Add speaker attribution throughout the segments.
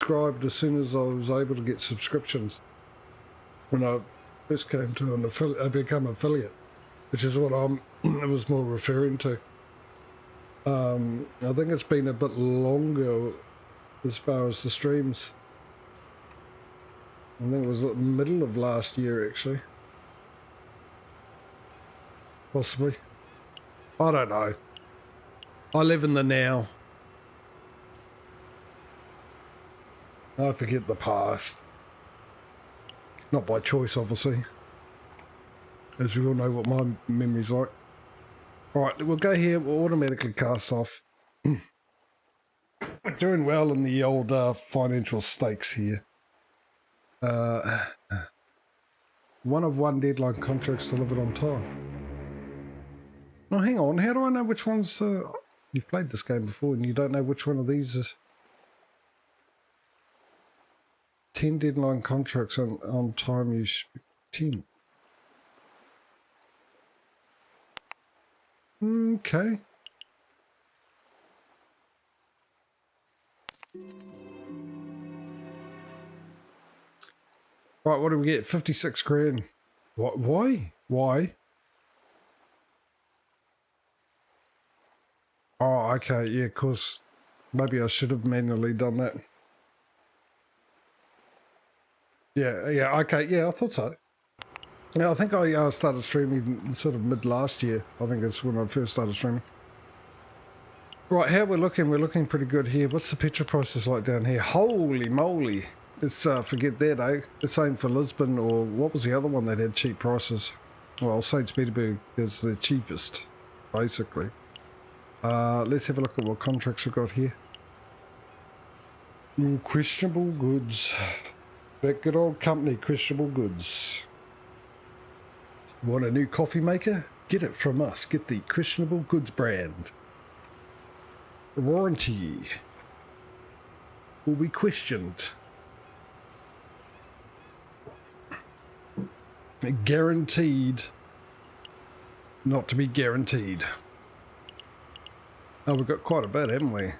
Speaker 1: subscribed as soon as I was able to get subscriptions. When I first came to an affiliate, I became an affiliate, which is what I was more referring to. I think it's been a bit longer as far as the streams. I think it was the middle of last year, actually. Possibly. I don't know. I live in the now. I forget the past. Not by choice, obviously. As we all know what my memory's like. Alright, we'll go here. We'll automatically cast off. We're doing well in the old financial stakes here. One of one deadline contracts delivered on time. Oh, hang on. How do I know which one's... you've played this game before and you don't know which one of these is... 10 deadline contracts on time you... 10. Okay. Right, what do we get? 56 grand. What? Why? Why? Oh, okay. Yeah, of course. Maybe I should have manually done that. Yeah, okay. Yeah, I thought so. Yeah, I think I started streaming sort of mid last year. I think that's when I first started streaming. Right, how we're looking pretty good here. What's the petrol prices like down here? Holy moly. Let's forget that, eh? The same for Lisbon, or what was the other one that had cheap prices? Well, St. Petersburg is the cheapest, basically. Let's have a look at what contracts we've got here. Questionable goods. That good old company, Questionable Goods. Want a new coffee maker? Get it from us. Get the Questionable Goods brand. Warranty will be questioned. Guaranteed not to be guaranteed. Oh, we've got quite a bit, haven't we?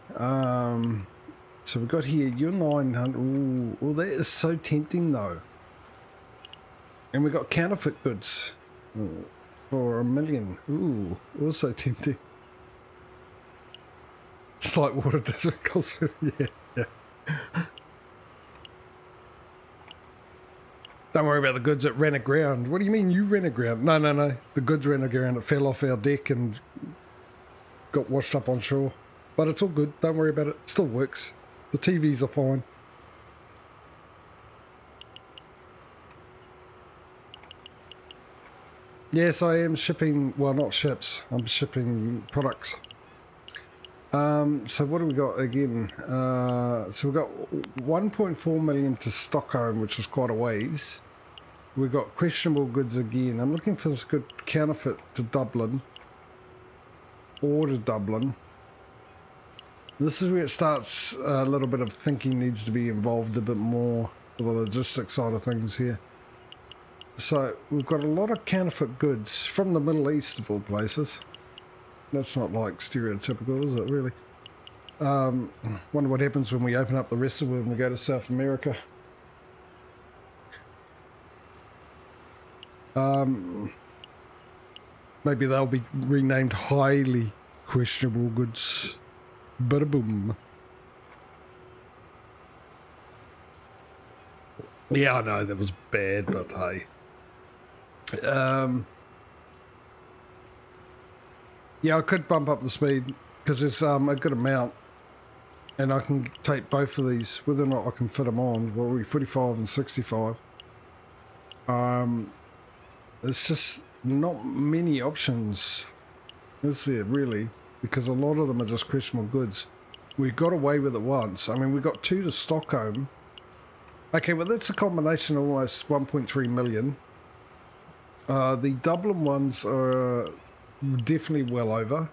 Speaker 1: So we've got here, you're 900. Ooh, well, that is so tempting, though. And we've got counterfeit goods for $1 million. Ooh, also tempting. It's like water desert culture. Yeah. Don't worry about the goods that ran aground. What do you mean you ran aground? No. The goods ran aground. It fell off our deck and got washed up on shore. But it's all good. Don't worry about it. It still works. The TVs are fine. Yes, I am shipping, well, not ships. I'm shipping products. So what do we got again? So we've got 1.4 million to Stockholm, which is quite a ways. We've got questionable goods again. I'm looking for this good counterfeit to Dublin. Or to Dublin. This is where it starts. A little bit of thinking needs to be involved a bit more for the logistics side of things here. So we've got a lot of counterfeit goods from the Middle East of all places. That's not like stereotypical, is it really? Wonder what happens when we open up the rest of the world and we go to South America. Maybe they'll be renamed highly questionable goods. Bada boom. Yeah, I know that was bad, but hey. Yeah, I could bump up the speed because there's a good amount, and I can take both of these. Whether or not I can fit them on, well, we're 45 and 65. There's just not many options, is there really? Because a lot of them are just questionable goods. We got away with it once. I mean, we got 2 to Stockholm. Okay, well, that's a combination of almost 1.3 million. The Dublin ones are definitely well over.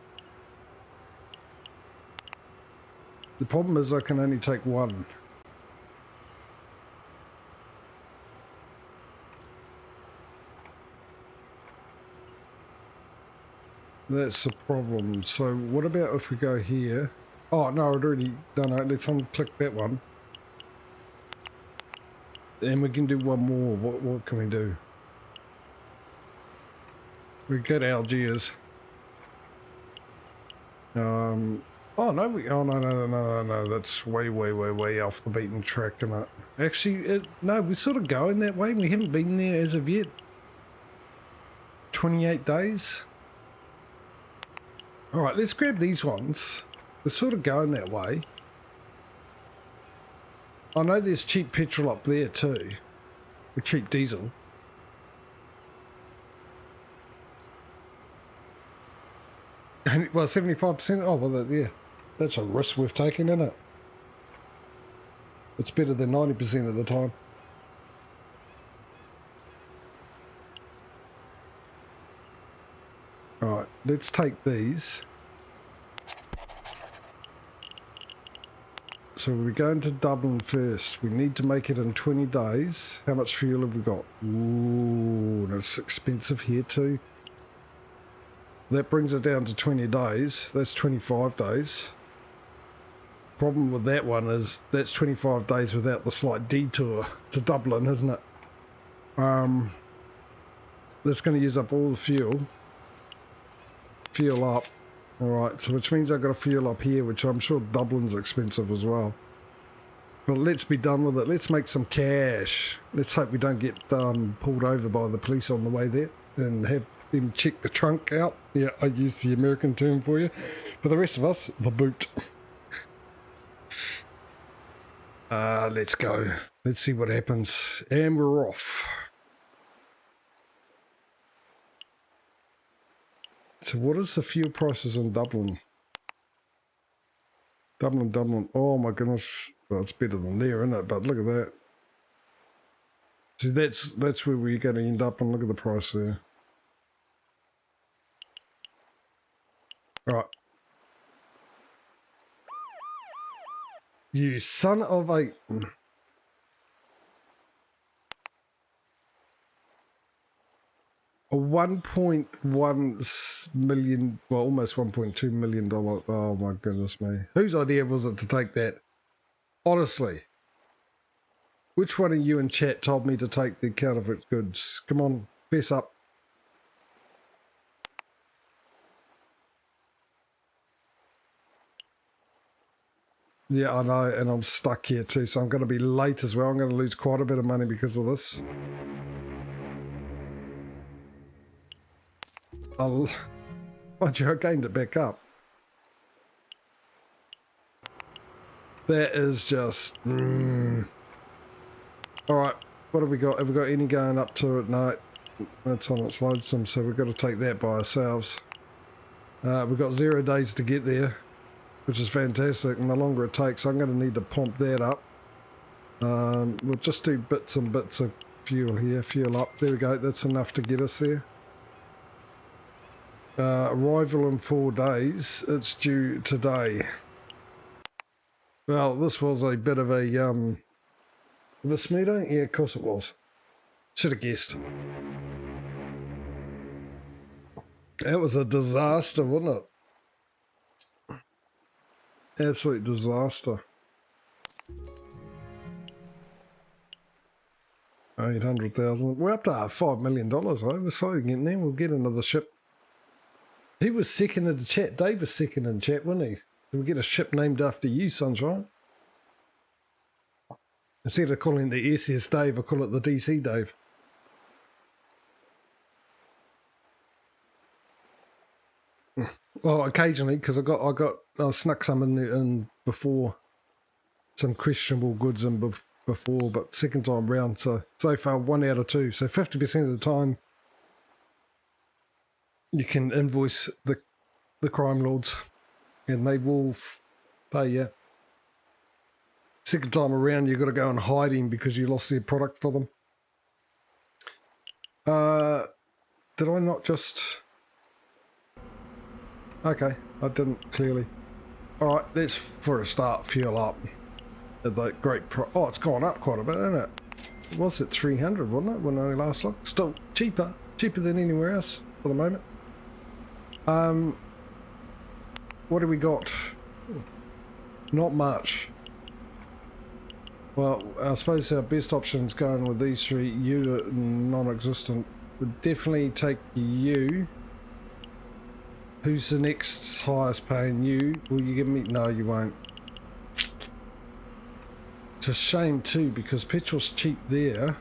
Speaker 1: The problem is I can only take one. That's the problem. So what about if we go here? Oh, no, I'd already done it. Let's unclick that one. And we can do one more. What can we do? We go to Algiers. Oh no, oh no, that's way off the beaten track, isn't it? Actually, no, we're sort of going that way. We haven't been there as of yet. 28 days. All right, let's grab these ones. We're sort of going that way. I know there's cheap petrol up there too, or cheap diesel. And, well, 75%. Oh, well, yeah, that's a risk we've taken, isn't it? It's better than 90% of the time. All right, let's take these. So we're going to Dublin first. We need to make it in 20 days. How much fuel have we got? Ooh, that's expensive here too. That brings it down to 20 days. That's 25 days. Problem with that one is that's 25 days without the slight detour to Dublin, isn't it? That's going to use up all the fuel. Fuel up. Alright, so which means I've got to fuel up here, which I'm sure Dublin's expensive as well. But let's be done with it. Let's make some cash. Let's hope we don't get pulled over by the police on the way there and have them check the trunk out. Yeah, I used the American term for you. For the rest of us, the boot. Let's go. Let's see what happens. And we're off. So what is the fuel prices in Dublin? Dublin. Oh my goodness. Well, it's better than there, isn't it? But look at that. See, that's where we're going to end up, and look at the price there. All right. You son of a... A 1.1 million, well, almost $1.2 million. Oh my goodness me. Whose idea was it to take that? Honestly. Which one of you in chat told me to take the counterfeit goods? Come on, fess up. Yeah, I know, and I'm stuck here too, so I'm going to be late as well. I'm going to lose quite a bit of money because of this. Mind you, I gained it back up. That is just... Alright, what have we got? Have we got any going up to it? No, that's on its lonesome, so we've got to take that by ourselves. We've got 0 days to get there, which is fantastic, and the longer it takes, I'm going to need to pump that up. We'll just do bits and bits of fuel here. Fuel up. There we go. That's enough to get us there. Arrival in 4 days. It's due today. Well, this was a bit of a this meeting? Yeah, of course it was. Should have guessed. That was a disaster, wasn't it? Absolute disaster. 800,000. We're up to $5 million. We're slowly getting there. We'll get another ship. He was second in the chat. Dave was second in the chat, wasn't he? We'll get a ship named after you, Sunshine. Instead of calling it the SS Dave, I call it the DC Dave. Well, occasionally, because I snuck some in before, some questionable goods in before, but second time round, so far 1 out of 2. So 50% of the time, you can invoice the crime lords, and they will pay you. Second time around, you've got to go and hide him because you lost their product for them. Did I not just... Okay, I didn't clearly. Alright, let's, for a start, fuel up. At that great oh, it's gone up quite a bit, isn't it? It was at 300, wasn't it, when I last looked? Still cheaper than anywhere else for the moment. What do we got? Not much. Well, I suppose our best option is going with these three. You are non-existent. Would definitely take you. Who's the next highest paying? You? Will you give me? No, you won't. It's a shame too, because petrol's cheap there.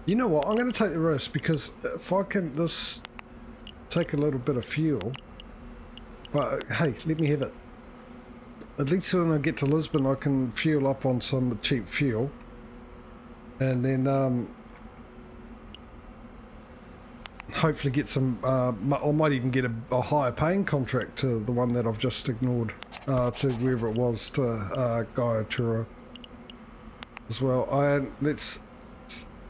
Speaker 1: You know what? I'm going to take the risk, because if I can this take a little bit of fuel, but hey, let me have it. At least when I get to Lisbon, I can fuel up on some cheap fuel, and then hopefully get some. I might even get a higher paying contract to the one that I've just ignored, to wherever it was, to Gaiatura as well. Let's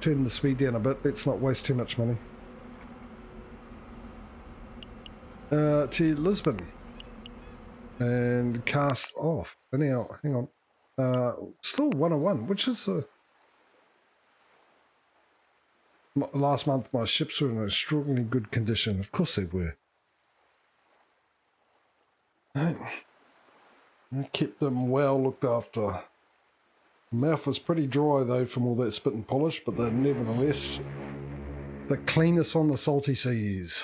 Speaker 1: turn the speed down a bit. Let's not waste too much money. To Lisbon. And cast off. Anyhow, hang on. Still 101, which is last month my ships were in extraordinarily good condition. Of course they were. I kept them well looked after. The mouth was pretty dry though from all that spit and polish, but they're nevertheless the cleanest on the salty seas.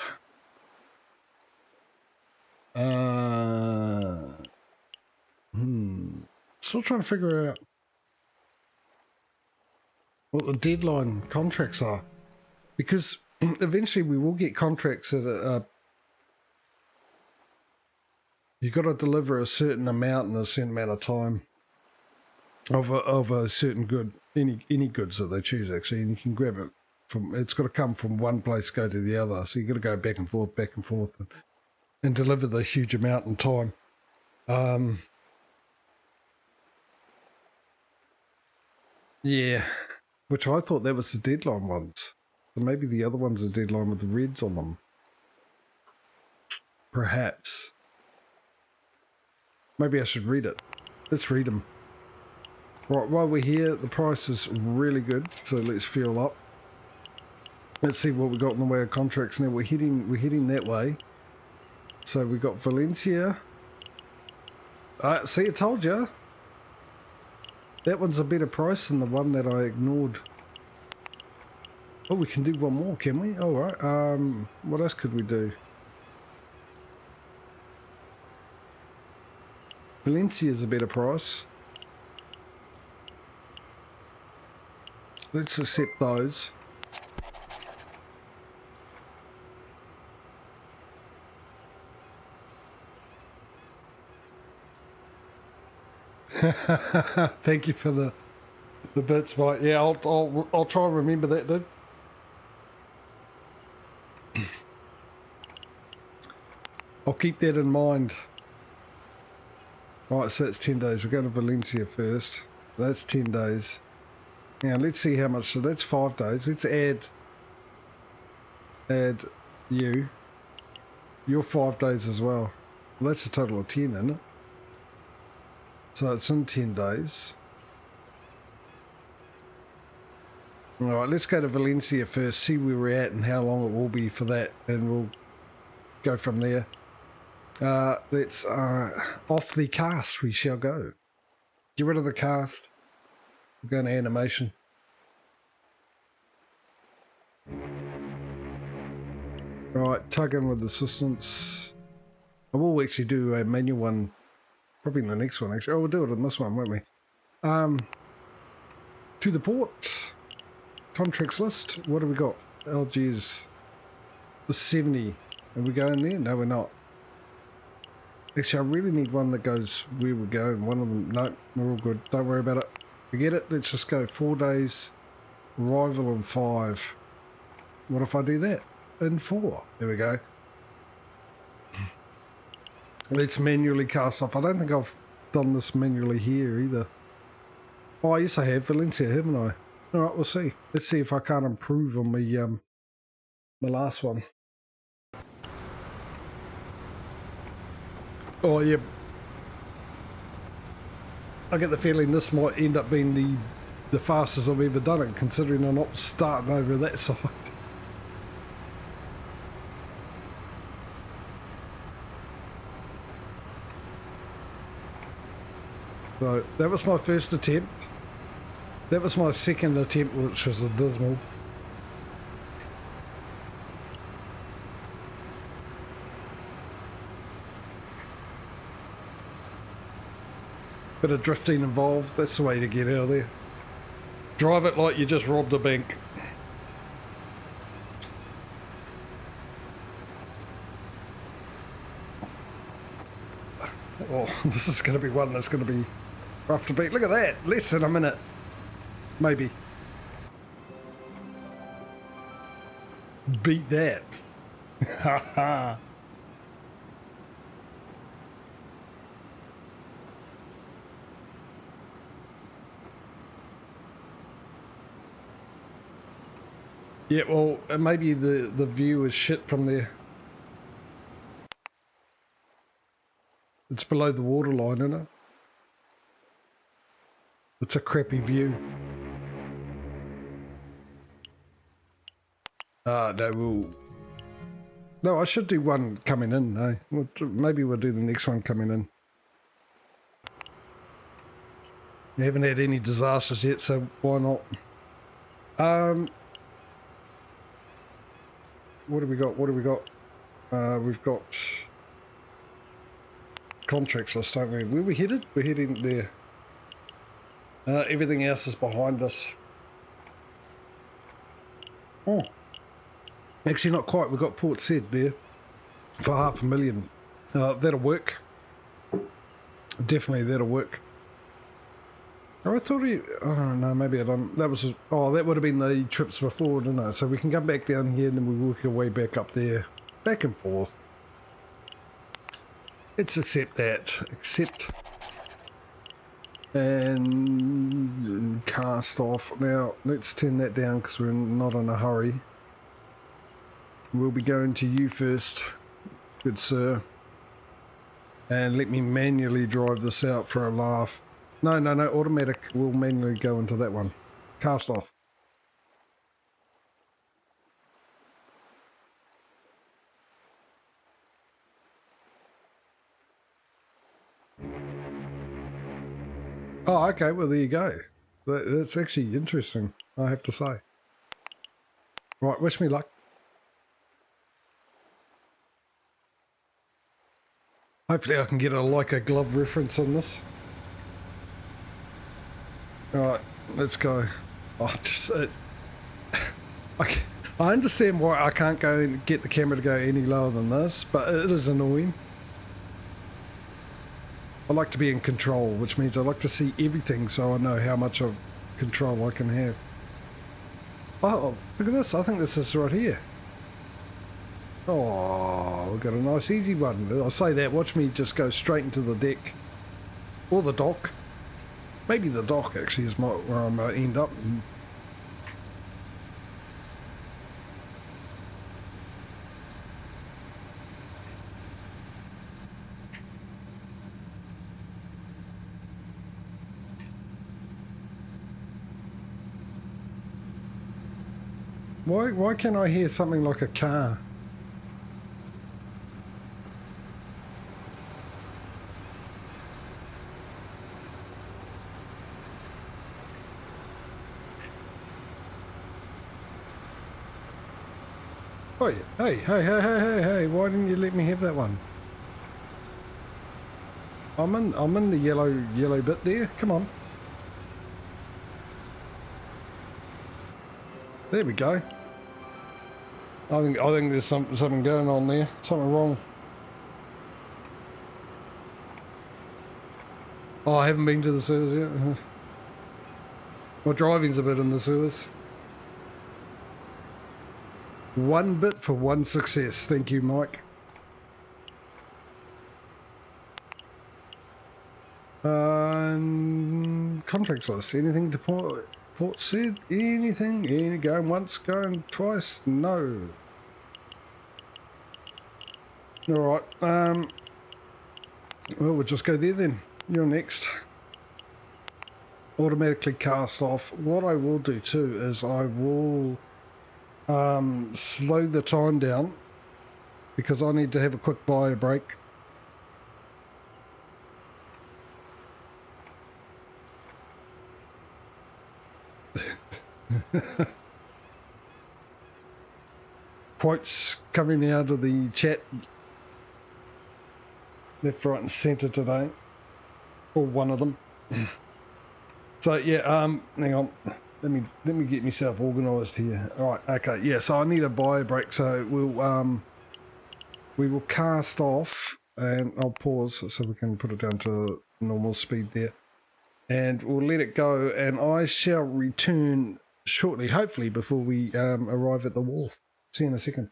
Speaker 1: Still trying to figure out what the deadline contracts are, because eventually we will get contracts that you got to deliver a certain amount in a certain amount of time of a certain good, any goods that they choose actually, and you can grab it from. It's got to come from one place, go to the other, so you got to go back and forth, and deliver the huge amount in time. Yeah, which I thought that was the deadline ones. So maybe the other one's a deadline with the reds on them. Perhaps. Maybe I should read it. Let's read them. Right, while we're here, the price is really good, so let's fuel up. Let's see what we got in the way of contracts now. We're heading that way. So we got Valencia. See, I told you. That one's a better price than the one that I ignored. Oh, we can do one more, can we? All right. What else could we do? Valencia's a better price. Let's accept those. Thank you for the bits, mate. Yeah, I'll try and remember that, dude. I'll keep that in mind. Right, so it's 10 days. We're going to Valencia first. That's 10 days. Now let's see how much. So that's 5 days. Let's add you. You're 5 days as well. Well, that's a total of 10, isn't it? So it's in 10 days. Alright, let's go to Valencia first, see where we're at and how long it will be for that, and we'll go from there. Let's off the cast we shall go. Get rid of the cast. We're going to animation. Right, tug in with assistance. I will actually do a manual one. Probably in the next one, actually. Oh, we'll do it in this one, won't we? To the port. Contracts list. What have we got? Algiers. The 70. Are we going there? No, we're not. Actually, I really need one that goes where we're going. One of them. No, we're all good. Don't worry about it. Forget it. Let's just go 4 days. Arrival in 5. What if I do that? In 4. There we go. Let's manually cast off. I don't think I've done this manually here either. Oh, yes, I have. Valencia, haven't I? All right, we'll see. Let's see if I can't improve on my last one. Oh, yeah. I get the feeling this might end up being the fastest I've ever done it, considering I'm not starting over that side. So that was my first attempt. That was my second attempt, which was dismal. Bit of drifting involved, that's the way to get out of there. Drive it like you just robbed a bank. Oh, this is going to be one that's going to be rough to beat. Look at that, less than a minute. Maybe. Beat that. Haha. Yeah, well, maybe the view is shit from there. It's below the waterline, isn't it? It's a crappy view. No, no, I should do one coming in, no. Maybe we'll do the next one coming in. We haven't had any disasters yet, so why not? What do we got? What do we got? We've got contracts list, don't we? Where are we headed? We're heading there. Everything else is behind us. Oh, actually not quite. We've got Port Said there for $500,000. That'll work. Definitely that'll work. Oh, I thought oh no, maybe I don't. That was, oh, that would have been the trips before, didn't it? So we can come back down here and then we work our way back up there. Back and forth. Let's accept that. Accept. And cast off. Now, let's turn that down because we're not in a hurry. We'll be going to you first, good sir. And let me manually drive this out for a laugh. No, automatic will manually go into that one. Cast off. Oh, okay, well there you go. That's actually interesting, I have to say. Right, wish me luck. Hopefully I can get a glove reference on this. Alright, let's go. Oh, I understand why I can't go and get the camera to go any lower than this, but it is annoying. I like to be in control, which means I like to see everything so I know how much of control I can have. Oh, look at this. I think this is right here. Oh, we've got a nice easy one. I'll say that. Watch me just go straight into the deck. Or the dock. Maybe the dock actually is where I might end up. Why can't I hear something like a car? Oh, hey, why didn't you let me have that one? I'm in the yellow bit there. Come on. There we go. I think there's something going on there. Something wrong. Oh, I haven't been to the sewers yet. My driving's a bit in the sewers. One bit for one success. Thank you, Mike. Contracts list. Anything to Port Said? Anything? Any going once, going twice? No. Alright. Well, we'll just go there then. You're next. Automatically cast off. What I will do too is I will slow the time down because I need to have a quick bio break. Quotes coming out of the chat left, right and centre today, or one of them. So yeah, hang on, let me get myself organised here. All right, okay, yeah. So I need a bio break, so we will cast off, and I'll pause so we can put it down to normal speed there, and we'll let it go, and I shall return shortly, hopefully before we arrive at the wharf. See you in a second.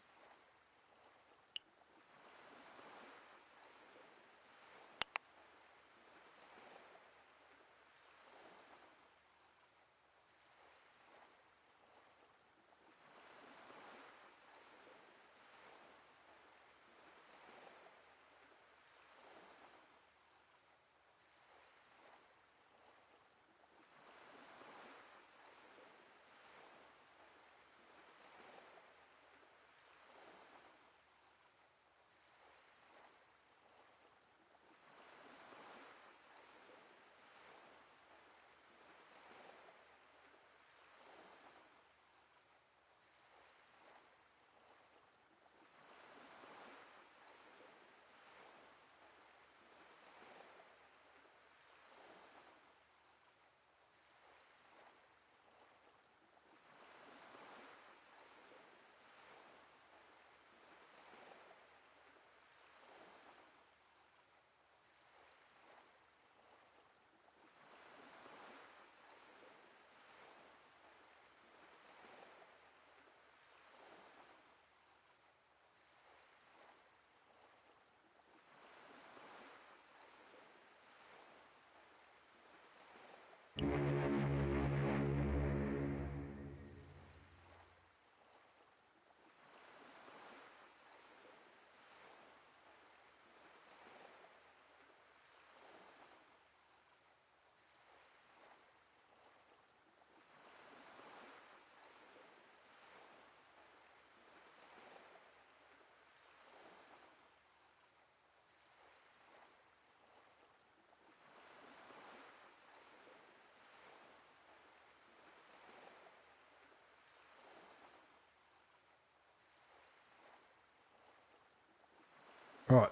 Speaker 1: All right.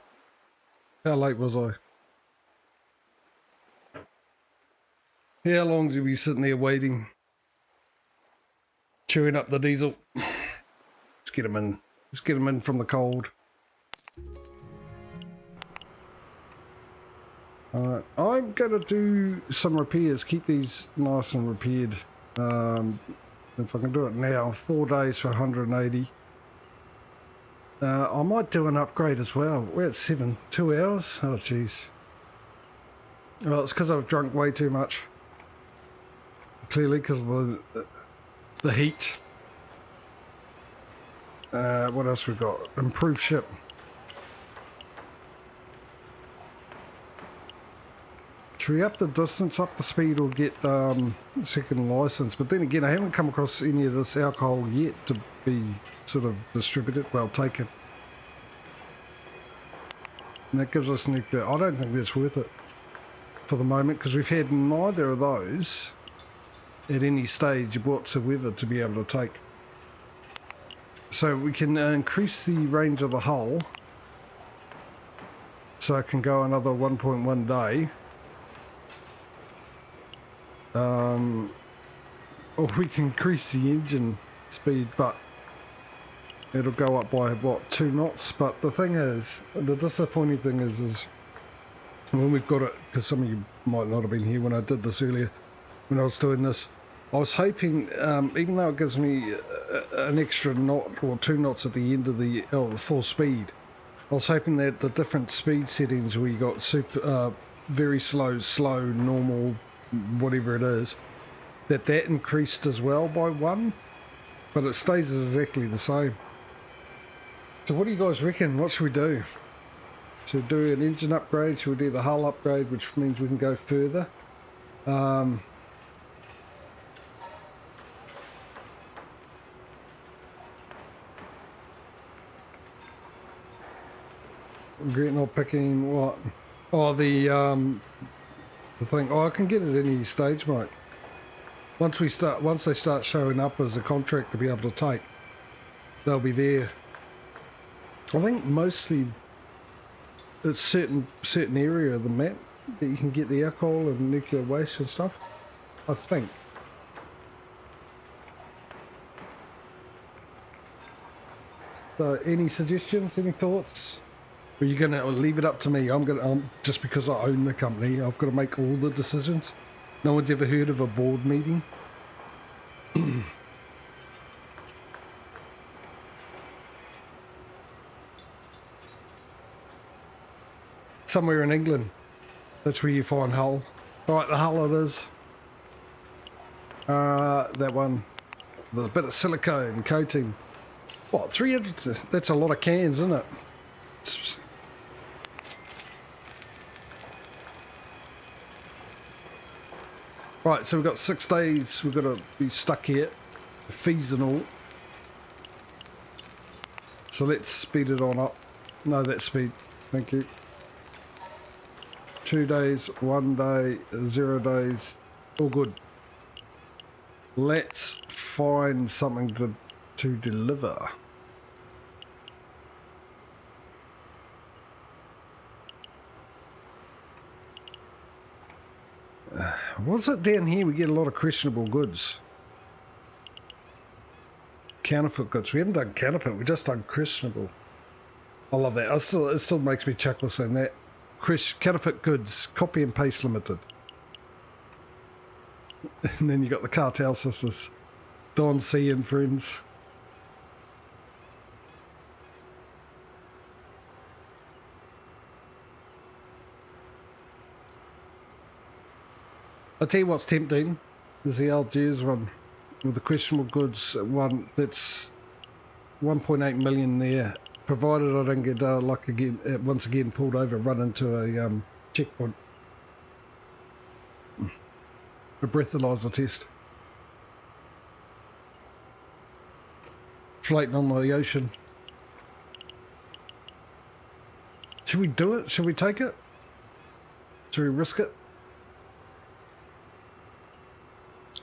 Speaker 1: How late was I? How long did we be sitting there waiting? Chewing up the diesel. Let's get him in. Let's get him in from the cold. Alright, I'm going to do some repairs. Keep these nice and repaired. If I can do it now, 4 days for 180. I might do an upgrade as well. We're at 2 hours. Oh, jeez. Well, it's because I've drunk way too much. Clearly, because of the heat. What else we got? Improved ship. Should we up the distance, up the speed, or get second license? But then again, I haven't come across any of this alcohol yet to be sort of distributed, well taken. And that gives us nuclear. I don't think that's worth it for the moment, because we've had neither of those at any stage whatsoever to be able to take. So we can increase the range of the hull, so it can go another 1.1 day. Or we can increase the engine speed, but it'll go up by what, 2 knots. But the thing is, the disappointing thing is when we've got it, because some of you might not have been here when I did this earlier, when I was doing this, I was hoping, even though it gives me an extra knot or 2 knots at the end of the full speed, I was hoping that the different speed settings where you got super, very slow, normal, whatever it is, that increased as well by 1, but it stays exactly the same. So what do you guys reckon? What should we do? Should we do an engine upgrade? Should we do the hull upgrade, which means we can go further? Regret not picking what? Oh, the thing. Oh, I can get it at any stage, mate. Once they start showing up as a contract to be able to take, they'll be there. I think mostly it's certain area of the map that you can get the alcohol and nuclear waste and stuff, I think. So any suggestions, any thoughts? Are you going to leave it up to me? Just because I own the company, I've got to make all the decisions. No one's ever heard of a board meeting. Somewhere in England, that's where you find Hull. Alright, the Hull it is. That one, there's a bit of silicone coating. What, 300? That's a lot of cans, isn't it? Right, so we've got 6 days. We've got to be stuck here, fees and all. So let's speed it on up. No, that's speed. Thank you. 2 days, 1 day, 0 days, all good. Let's find something to deliver. What's it down here? We get a lot of questionable goods. Counterfeit goods. We haven't done counterfeit, we just done questionable. I love that. It still makes me chuckle saying that. Counterfeit goods, copy and paste limited. And then you got the cartel sisters, Don C and friends. I'll tell you what's tempting is the Algiers one with the questionable goods one that's 1.8 million there. Provided I don't get like again once again pulled over, run into a checkpoint, a breathalyzer test, floating on the ocean. Should we do it? Should we take it? Should we risk it?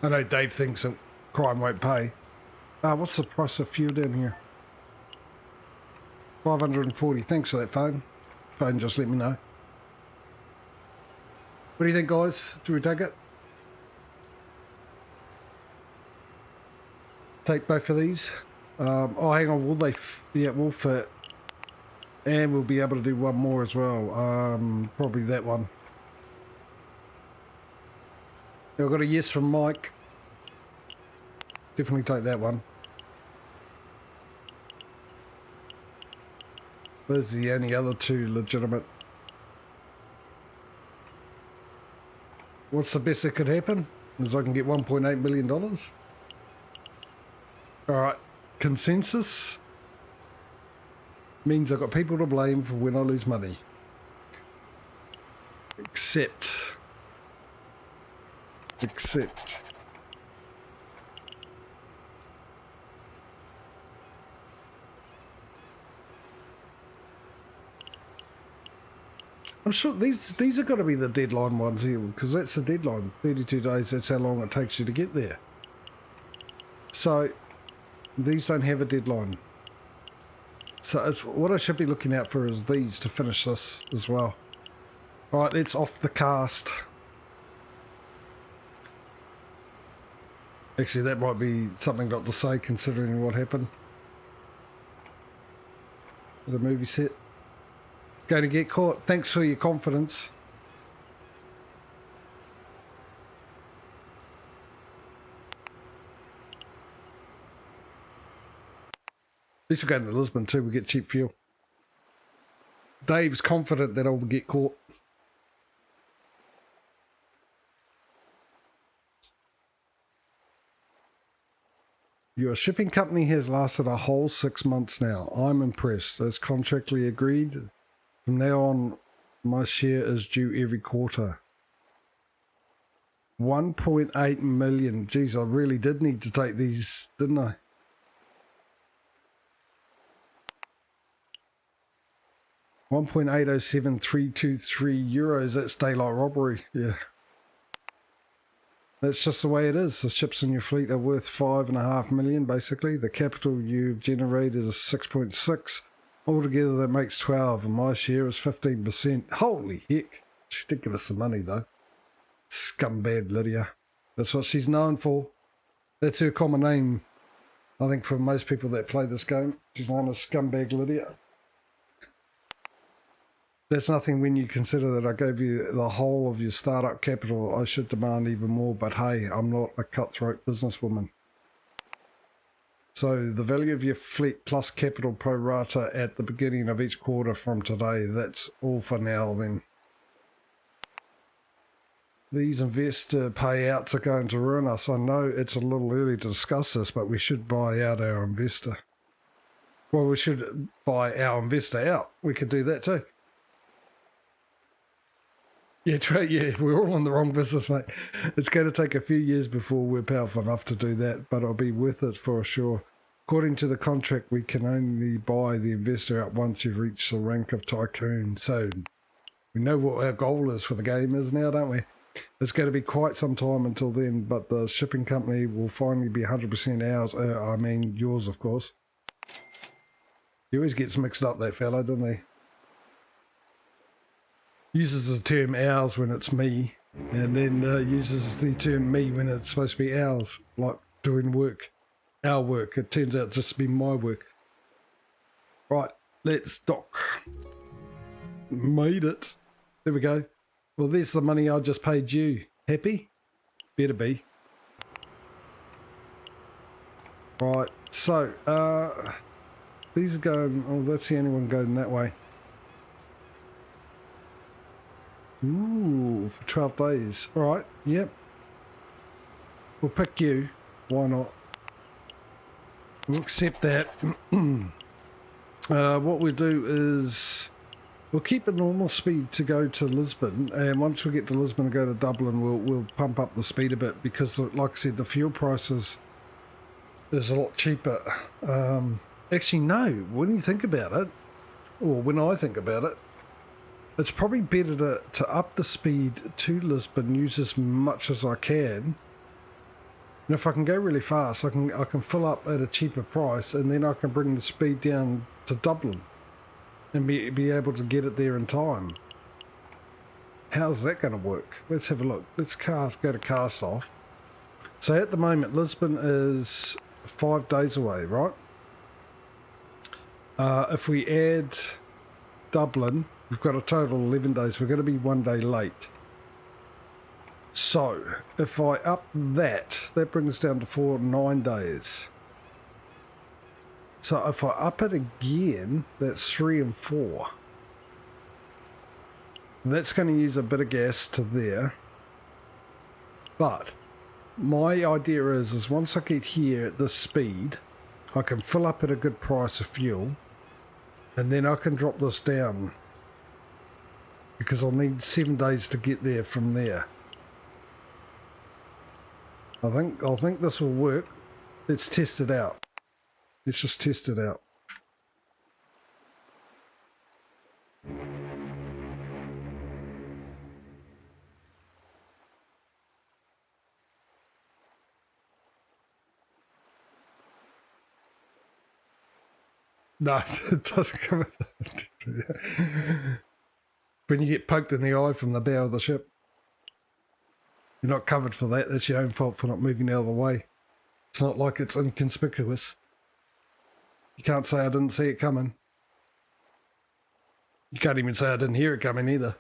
Speaker 1: I know Dave thinks that crime won't pay. What's the price of fuel down here? 540. Thanks for that phone. Phone just let me know. What do you think, guys? Should we take it? Take both of these. Oh, hang on. Will they? Yeah, we'll fit. And we'll be able to do one more as well. Probably that one. I've got a yes from Mike. Definitely take that one. Those are the only other two legitimate. What's the best that could happen? Is I can get $1.8 million. Alright, consensus means I've got people to blame for when I lose money. Except. I'm sure these are got to be the deadline ones here, because that's the deadline. 32 days, that's how long it takes you to get there. So, these don't have a deadline. So, what I should be looking out for is these to finish this as well. Alright, let's off the cast. Actually, that might be something not to say considering what happened. The movie set. Going to get caught. Thanks for your confidence. At least we're going to Lisbon too. We get cheap fuel. Dave's confident that I'll get caught. Your shipping company has lasted a whole 6 months now. I'm impressed. As contractually agreed, from now on, my share is due every quarter. 1.8 million. Geez, I really did need to take these, didn't I? €1.807323. That's daylight robbery. Yeah. That's just the way it is. The ships in your fleet are worth 5.5 million, basically. The capital you've generated is 6.6. Altogether, that makes 12, and my share is 15%. Holy heck. She did give us the money, though. Scumbag Lydia. That's what she's known for. That's her common name, I think, for most people that play this game. She's known as Scumbag Lydia. That's nothing when you consider that I gave you the whole of your startup capital. I should demand even more, but hey, I'm not a cutthroat businesswoman. So the value of your fleet plus capital pro rata at the beginning of each quarter from today. That's all for now then. These investor payouts are going to ruin us. I know it's a little early to discuss this, but we should buy out our investor. Well, we should buy our investor out. We could do that too. Yeah, we're all in the wrong business, mate. It's going to take a few years before we're powerful enough to do that, but it'll be worth it for sure. According to the contract, we can only buy the investor out once you've reached the rank of tycoon. So we know what our goal is for the game is now, don't we? It's going to be quite some time until then, but the shipping company will finally be 100% ours. I mean, yours, of course. He always gets mixed up, that fellow, doesn't he? Uses the term ours when it's me, and then uses the term me when it's supposed to be ours, like doing work, our work. It turns out just to be my work. Right, let's dock. Made it. There we go. Well, there's the money I just paid you. Happy? Better be. Right, so, these are going, oh, that's the only one going that way. Ooh, for 12 days. All right, yep. We'll pick you. Why not? We'll accept that. What we'll do is we'll keep a normal speed to go to Lisbon, and once we get to Lisbon and go to Dublin, we'll pump up the speed a bit because, like I said, the fuel prices is a lot cheaper. Actually, no. When you think about it, or when I think about it, it's probably better to up the speed to Lisbon, use as much as I can. And if I can go really fast, I can fill up at a cheaper price, and then I can bring the speed down to Dublin and be able to get it there in time. How's that going to work? Let's have a look. Let's go to cast off. So at the moment, Lisbon is 5 days away, right? If we add Dublin, we've got a total of 11 days. We're going to be 1 day late. So, if I up that brings us down to 9 days. So, if I up it again, that's 3 and 4. That's going to use a bit of gas to there. But, my idea is once I get here at this speed, I can fill up at a good price of fuel, and then I can drop this down. Because I'll need 7 days to get there from there. I think this will work. Let's test it out. Let's just test it out. No, it doesn't come with that. When you get poked in the eye from the bow of the ship, you're not covered for that. That's your own fault for not moving out of the way. It's not like it's inconspicuous. You can't say I didn't see it coming. You can't even say I didn't hear it coming either.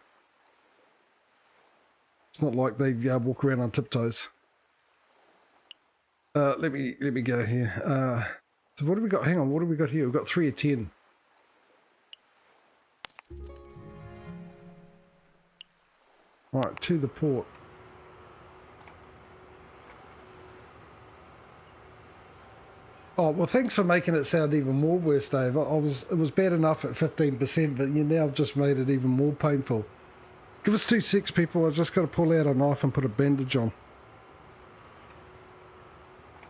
Speaker 1: It's not like they walk around on tiptoes. Let me go here. So what have we got? Hang on, what have we got here? We've got 3 of 10. Right, to the port. Oh, well, thanks for making it sound even more worse, Dave. It was bad enough at 15%, but you now just made it even more painful. Give us 2 secs, people. I've just got to pull out a knife and put a bandage on.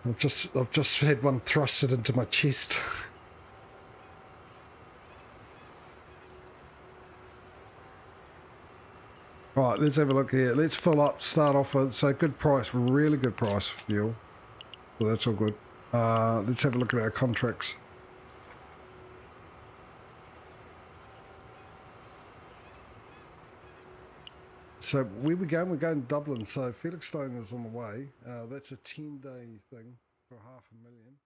Speaker 1: I've just had one thrusted into my chest. All right, let's have a look here. Let's fill up, start off with, so good price, really good price for fuel. So that's all good. Let's have a look at our contracts. So where we going? We're going to Dublin. So Felixstowe is on the way. That's a 10-day thing for $500,000.